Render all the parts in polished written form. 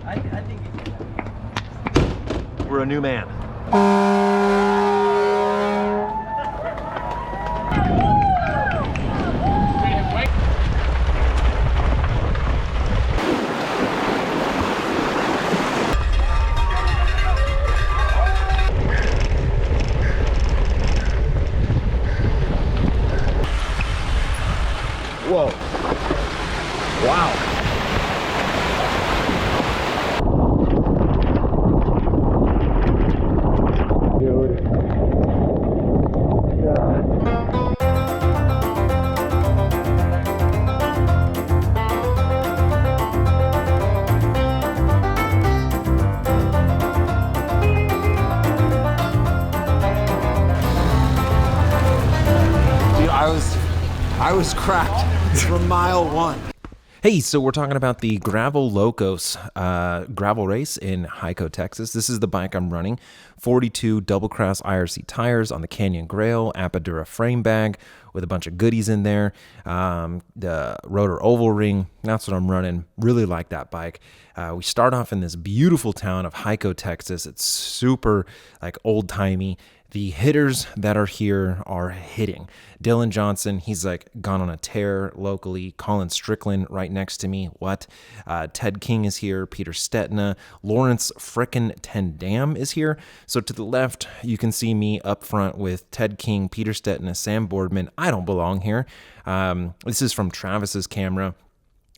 I think you can. We're a new man. Whoa. Wow. Dude. God. Dude, I was cracked from mile one. Hey, so we're talking about the Gravel Locos gravel race in HICO, Texas. This is the bike I'm running. 42 double cross IRC tires on the Canyon Grail, Appadura frame bag with a bunch of goodies in there. The rotor oval ring, that's what I'm running. Really like that bike. We start off in this beautiful town of HICO, Texas. It's super like old-timey. The hitters that are here are hitting. Dylan Johnson, he's like gone on a tear locally. Colin Strickland right next to me. What? Ted King is here. Peter Stetina. Lawrence frickin' Tan Dem is here. So to the left, you can see me up front with Ted King, Peter Stetina, Sam Boardman. I don't belong here. This is from Travis's camera.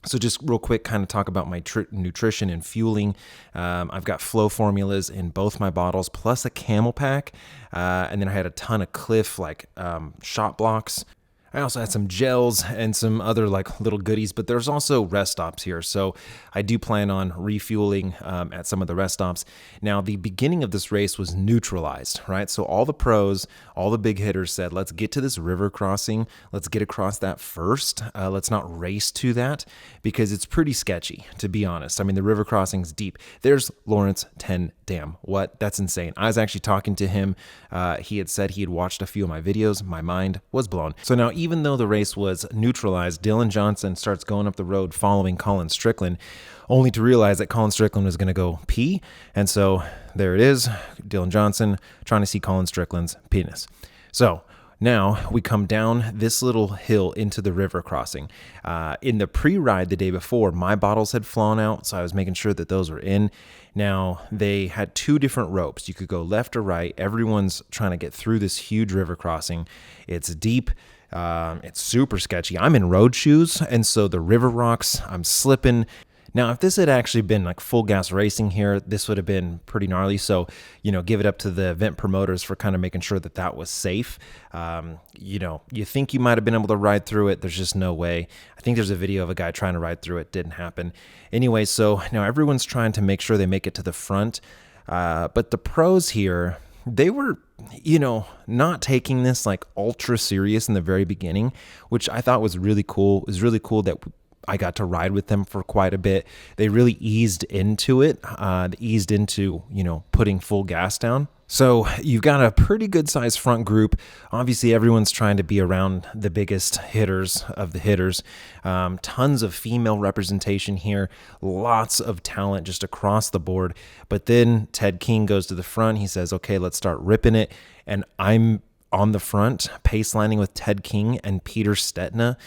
So just real quick, kind of talk about my nutrition and fueling. I've got flow formulas in both my bottles, plus a camel pack. And then I had a ton of Cliff, shot blocks. I also had some gels and some other like little goodies, but there's also rest stops here. So I do plan on refueling at some of the rest stops. Now, the beginning of this race was neutralized, right? So all the pros, all the big hitters said, let's get to this river crossing. Let's get across that first. Let's not race to that because it's pretty sketchy, to be honest. I mean, the river crossing's deep. There's Lawrence Tan Dem. What? That's insane. I was actually talking to him. He had said he had watched a few of my videos. My mind was blown. So now, even though the race was neutralized, Dylan Johnson starts going up the road following Colin Strickland, only to realize that Colin Strickland was going to go pee. And so there it is, Dylan Johnson trying to see Colin Strickland's penis. So now we come down this little hill into the river crossing. In the pre-ride the day before, my bottles had flown out, so I was making sure that those were in. Now, they had two different ropes. You could go left or right. Everyone's trying to get through this huge river crossing. It's deep. It's super sketchy. I'm in road shoes, and so the river rocks, I'm slipping. Now, if this had actually been like full gas racing here, this would have been pretty gnarly. So, give it up to the event promoters for kind of making sure that that was safe. You think you might have been able to ride through it. There's just no way. I think there's a video of a guy trying to ride through it. Didn't happen. Anyway, so now everyone's trying to make sure they make it to the front. But the pros here, they were, not taking this like ultra serious in the very beginning, which I thought was really cool. It was really cool that I got to ride with them for quite a bit. They really eased into it, putting full gas down. So you've got a pretty good sized front group. Obviously, everyone's trying to be around the biggest hitters of the hitters. Tons of female representation here. Lots of talent just across the board. But then Ted King goes to the front. He says, okay, let's start ripping it. And I'm on the front, pace lining with Ted King and Peter Stetina.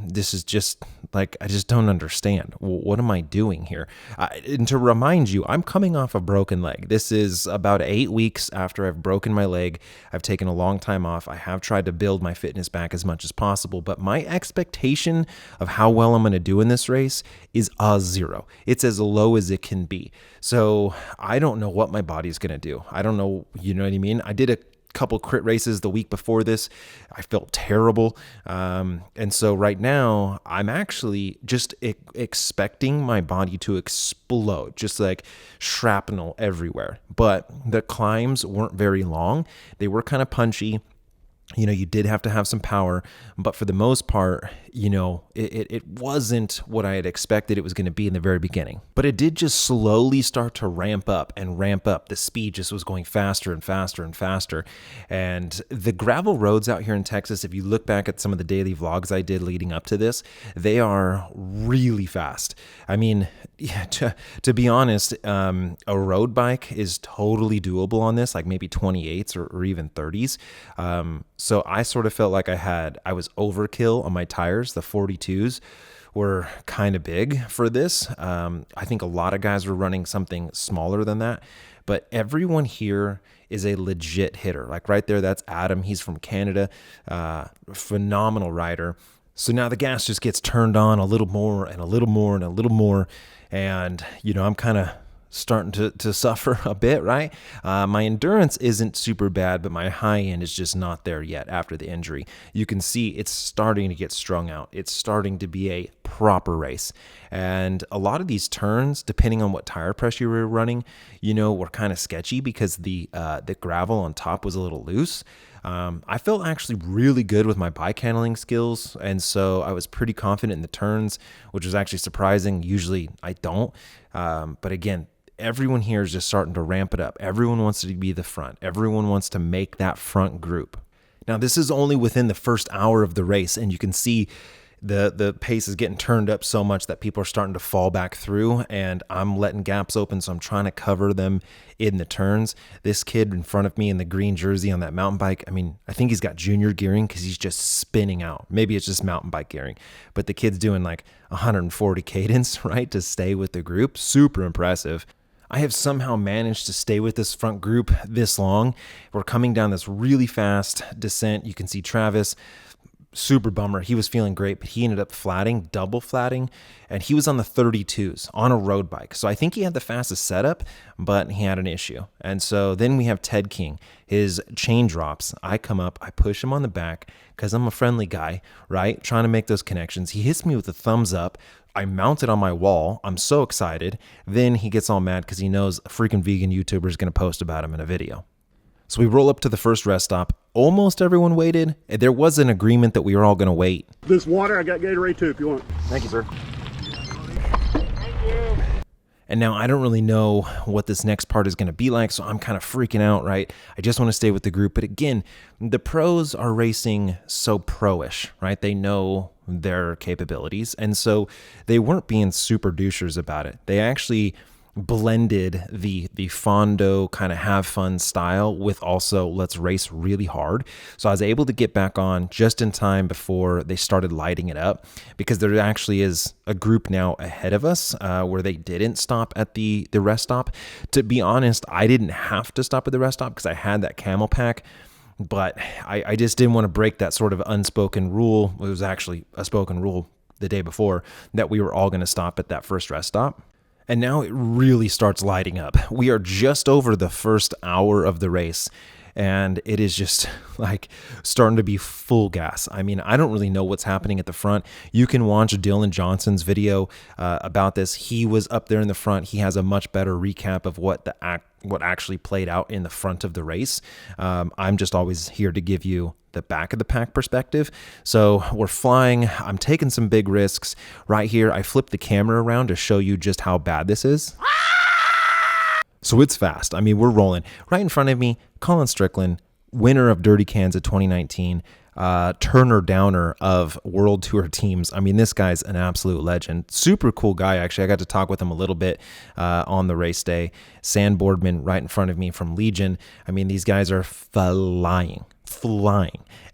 This is just like, I just don't understand. What am I doing here? And to remind you, I'm coming off a broken leg. This is about 8 weeks after I've broken my leg. I've taken a long time off. I have tried to build my fitness back as much as possible, but my expectation of how well I'm going to do in this race is a 0. It's as low as it can be. So I don't know what my body's going to do. I don't know, you know what I mean? I did a couple crit races the week before this. I felt terrible. And so right now I'm actually just expecting my body to explode, just like shrapnel everywhere. But the climbs weren't very long. They were kind of punchy. You did have to have some power, but for the most part, it wasn't what I had expected it was going to be in the very beginning. But it did just slowly start to ramp up and ramp up. The speed just was going faster and faster and faster. And the gravel roads out here in Texas, if you look back at some of the daily vlogs I did leading up to this, they are really fast. I mean, yeah, to be honest, a road bike is totally doable on this, like maybe 28s or even 30s. So I sort of felt like I was overkill on my tires. The 42s were kind of big for this. I think a lot of guys were running something smaller than that, but everyone here is a legit hitter. Like right there, that's Adam. He's from Canada, phenomenal rider. So now the gas just gets turned on a little more and a little more and a little more. And, I'm kind of starting to suffer a bit, right? My endurance isn't super bad, but my high end is just not there yet after the injury. You can see it's starting to get strung out. It's starting to be a proper race. And a lot of these turns, depending on what tire pressure you were running, were kind of sketchy because the gravel on top was a little loose. I felt actually really good with my bike handling skills, and so I was pretty confident in the turns, which was actually surprising. Usually I don't, but again, everyone here is just starting to ramp it up. Everyone wants to be the front. Everyone wants to make that front group. Now, this is only within the first hour of the race, and you can see the pace is getting turned up so much that people are starting to fall back through, and I'm letting gaps open, so I'm trying to cover them in the turns. This kid in front of me in the green jersey on that mountain bike, I think he's got junior gearing because he's just spinning out. Maybe it's just mountain bike gearing, but the kid's doing like 140 cadence, right, to stay with the group. Super impressive. I have somehow managed to stay with this front group this long. We're coming down this really fast descent. You can see Travis, super bummer. He was feeling great, but he ended up double flatting, and he was on the 32s on a road bike. So I think he had the fastest setup, but he had an issue. And so then we have Ted King. His chain drops. I come up, I push him on the back because I'm a friendly guy, right? Trying to make those connections. He hits me with a thumbs up. I mount it on my wall. I'm so excited. Then he gets all mad because he knows a freaking vegan YouTuber is going to post about him in a video. So we roll up to the first rest stop. Almost everyone waited. There was an agreement that we were all going to wait. This water, I got Gatorade too if you want. Thank you, sir. And now I don't really know what this next part is going to be like, so I'm kind of freaking out, right? I just want to stay with the group. But again, the pros are racing so pro-ish, right? They know their capabilities. And so they weren't being super douchers about it. They actually blended the fondo kind of have fun style with also let's race really hard. So I was able to get back on just in time before they started lighting it up, because there actually is a group now ahead of us where they didn't stop at the rest stop. To be honest, I didn't have to stop at the rest stop because I had that camel pack, but I just didn't want to break that sort of unspoken rule. It was actually a spoken rule the day before that we were all going to stop at that first rest stop. And now it really starts lighting up. We are just over the first hour of the race, and it is just like starting to be full gas. I don't really know what's happening at the front. You can watch Dylan Johnson's video about this. He was up there in the front. He has a much better recap of what actually played out in the front of the race. I'm just always here to give you the back of the pack perspective. So we're flying. I'm taking some big risks right here. I flipped the camera around to show you just how bad this is. So it's fast. We're rolling. Right in front of me, Colin Strickland, winner of Dirty Kansas 2019, Turner Downer of World Tour teams. This guy's an absolute legend. Super cool guy, actually. I got to talk with him a little bit on the race day. Sandboardman right in front of me from Legion. These guys are flying.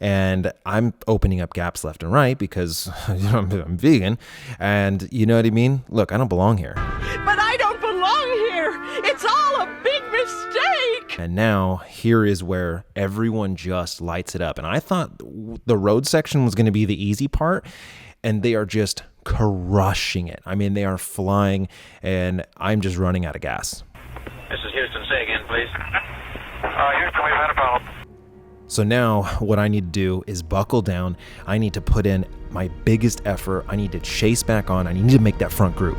And I'm opening up gaps left and right because I'm vegan. And you know what I mean? Look, I don't belong here. But I don't belong here. It's all a big mistake. And now here is where everyone just lights it up. And I thought the road section was going to be the easy part, and they are just crushing it. They are flying, and I'm just running out of gas. This is Houston. Say again, please. Houston, we've had a problem. So now what I need to do is buckle down. I need to put in my biggest effort. I need to chase back on. I need to make that front group.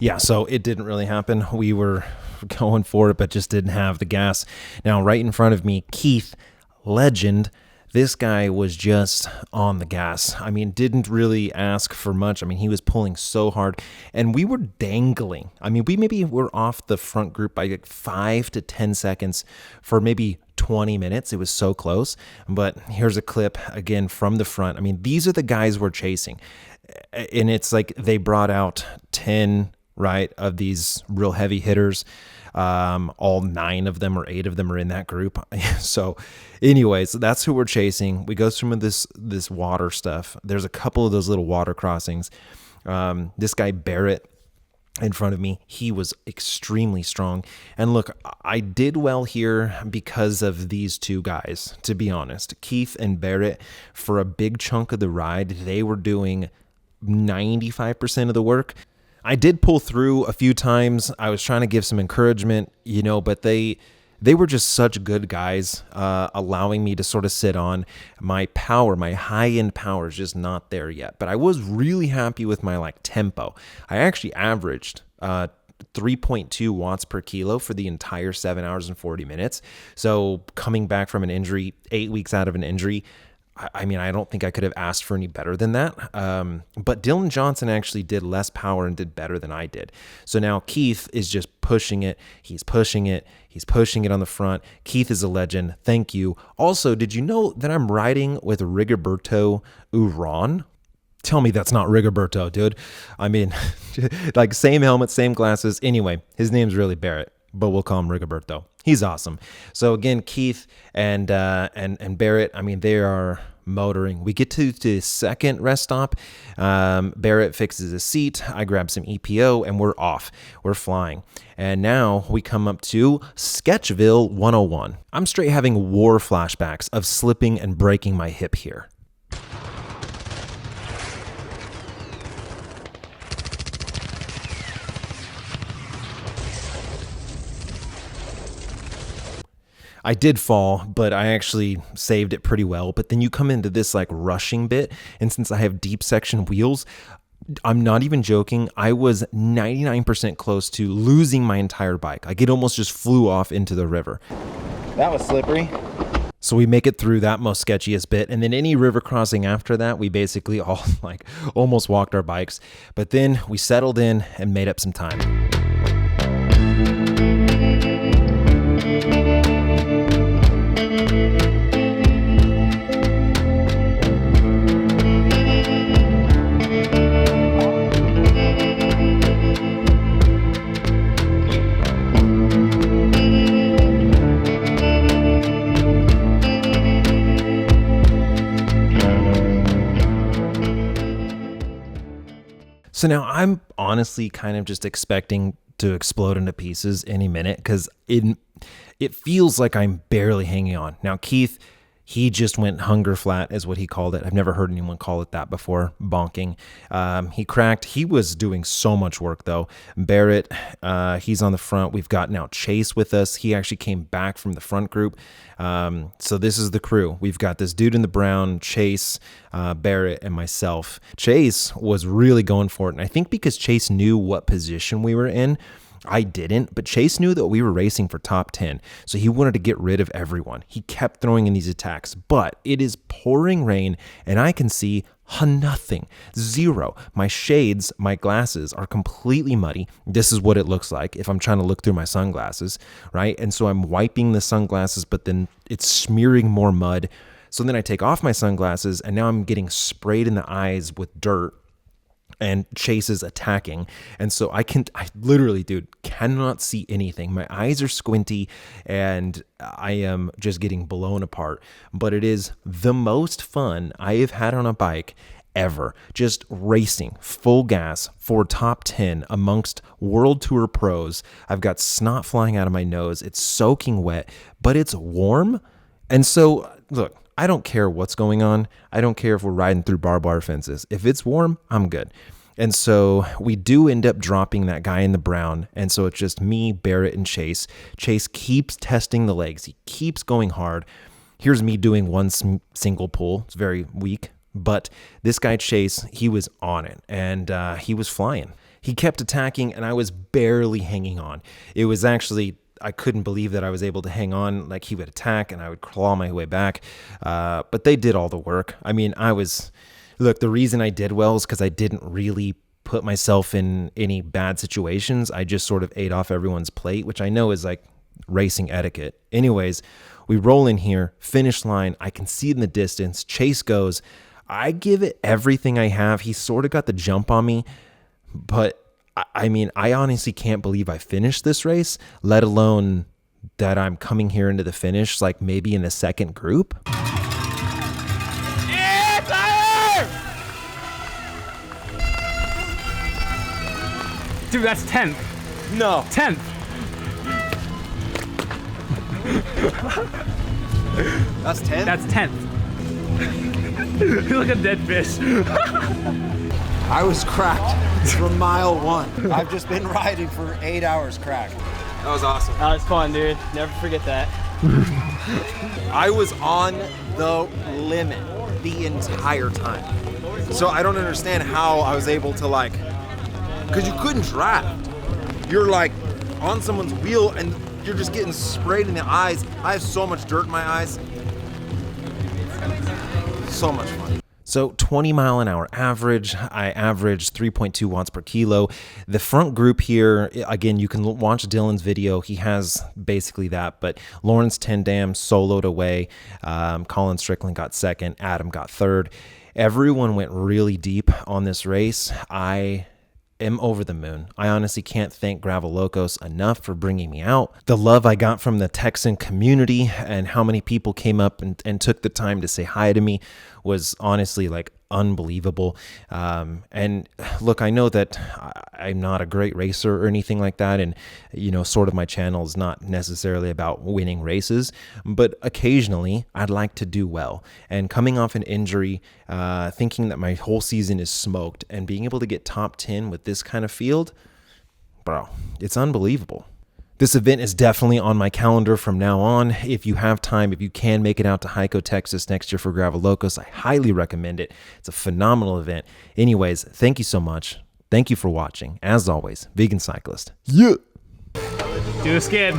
Yeah, so it didn't really happen. We were going for it, but just didn't have the gas. Now, right in front of me, Keith, legend. This guy was just on the gas. I mean, didn't really ask for much. I mean, he was pulling so hard, and we were dangling. I mean, we maybe were off the front group by like 5 to 10 seconds for maybe 20 minutes. It was so close. But here's a clip again from the front. I mean, these are the guys we're chasing. And it's like they brought out 10, right, of these real heavy hitters. All 9 of them or 8 of them are in that group. So anyways, that's who we're chasing. We go through this water stuff. There's a couple of those little water crossings. This guy Barrett in front of me, he was extremely strong. And look, I did well here because of these 2 guys, to be honest. Keith and Barrett, for a big chunk of the ride, they were doing 95% of the work. I did pull through a few times. I was trying to give some encouragement, but they were just such good guys, allowing me to sort of sit on. My power, my high-end power is just not there yet. But I was really happy with my tempo. I actually averaged 3.2 watts per kilo for the entire 7 hours and 40 minutes. So coming back from an injury, 8 weeks out of an injury, I mean, I don't think I could have asked for any better than that. But Dylan Johnson actually did less power and did better than I did. So now Keith is just pushing it. He's pushing it. He's pushing it on the front. Keith is a legend. Thank you. Also, did you know that I'm riding with Rigoberto Uran? Tell me that's not Rigoberto, dude. I mean, same helmet, same glasses. Anyway, his name's really Barrett, but we'll call him Rigoberto. He's awesome. So again, Keith and Barrett, I mean, they are motoring. We get to the second rest stop. Barrett fixes a seat. I grab some EPO and we're off. We're flying. And now we come up to Sketchville 101. I'm straight having war flashbacks of slipping and breaking my hip here. I did fall, but I actually saved it pretty well. But then you come into this rushing bit, and since I have deep section wheels, I'm not even joking, I was 99% close to losing my entire bike. It almost just flew off into the river. That was slippery. So we make it through that most sketchiest bit, and then any river crossing after that, we basically all almost walked our bikes. But then we settled in and made up some time. So now I'm honestly kind of just expecting to explode into pieces any minute because it feels like I'm barely hanging on. Now, Keith, he just went hunger flat is what he called it. I've never heard anyone call it that before, bonking. He cracked. He was doing so much work, though. Barrett, he's on the front. We've got now Chase with us. He actually came back from the front group. So this is the crew. We've got this dude in the brown, Chase, Barrett, and myself. Chase was really going for it. And I think because Chase knew what position we were in, I didn't, but Chase knew that we were racing for top 10, so he wanted to get rid of everyone. He kept throwing in these attacks, but it is pouring rain, and I can see nothing, zero. My shades, my glasses are completely muddy. This is what it looks like if I'm trying to look through my sunglasses, right? And so I'm wiping the sunglasses, but then it's smearing more mud. So then I take off my sunglasses, and now I'm getting sprayed in the eyes with dirt. And Chase is attacking. And so I literally, dude, cannot see anything. My eyes are squinty and I am just getting blown apart. But it is the most fun I have had on a bike ever. Just racing full gas for top 10 amongst World Tour pros. I've got snot flying out of my nose. It's soaking wet, but it's warm. And so, look, I don't care what's going on. I don't care if we're riding through barbed wire fences. If it's warm, I'm good. And so we do end up dropping that guy in the brown. And so it's just me, Barrett, and Chase. Chase keeps testing the legs. He keeps going hard. Here's me doing one single pull. It's very weak. But this guy, Chase, he was on it. And he was flying. He kept attacking, and I was barely hanging on. It was actually, I couldn't believe that I was able to hang on. Like, he would attack, and I would claw my way back. But they did all the work. I mean, look, the reason I did well is because I didn't really put myself in any bad situations. I just sort of ate off everyone's plate, which I know is like racing etiquette. Anyways, we roll in here, finish line. I can see it in the distance. Chase goes. I give it everything I have. He sort of got the jump on me, but I mean, I honestly can't believe I finished this race, let alone that I'm coming here into the finish, like maybe in the second group. Yeah, Tyler! Dude, that's 10th. No. 10th. That's 10? That's 10th. You're like a dead fish. I was cracked from mile 1. I've just been riding for 8 hours cracked. That was awesome. That was fun, dude. Never forget that. I was on the limit the entire time. So I don't understand how I was able to, like, because you couldn't draft. You're like on someone's wheel and you're just getting sprayed in the eyes. I have so much dirt in my eyes. So much fun. So 20 mile an hour average. I averaged 3.2 watts per kilo. The front group here, again, you can watch Dylan's video. He has basically that, but Lawrence Tan Dem soloed away. Colin Strickland got second. Adam got third. Everyone went really deep on this race. I am over the moon. I honestly can't thank Gravel Locos enough for bringing me out. The love I got from the Texan community and how many people came up and took the time to say hi to me was honestly like unbelievable. And look, I know that I'm not a great racer or anything like that. And, you know, sort of my channel is not necessarily about winning races, but occasionally I'd like to do well. And coming off an injury, thinking that my whole season is smoked and being able to get top 10 with this kind of field, bro, it's unbelievable. This event is definitely on my calendar from now on. If you have time, if you can make it out to HICO, Texas next year for Gravel Locos, I highly recommend it. It's a phenomenal event. Anyways, thank you so much. Thank you for watching. As always, Vegan Cyclist. Yeah. Do a skid.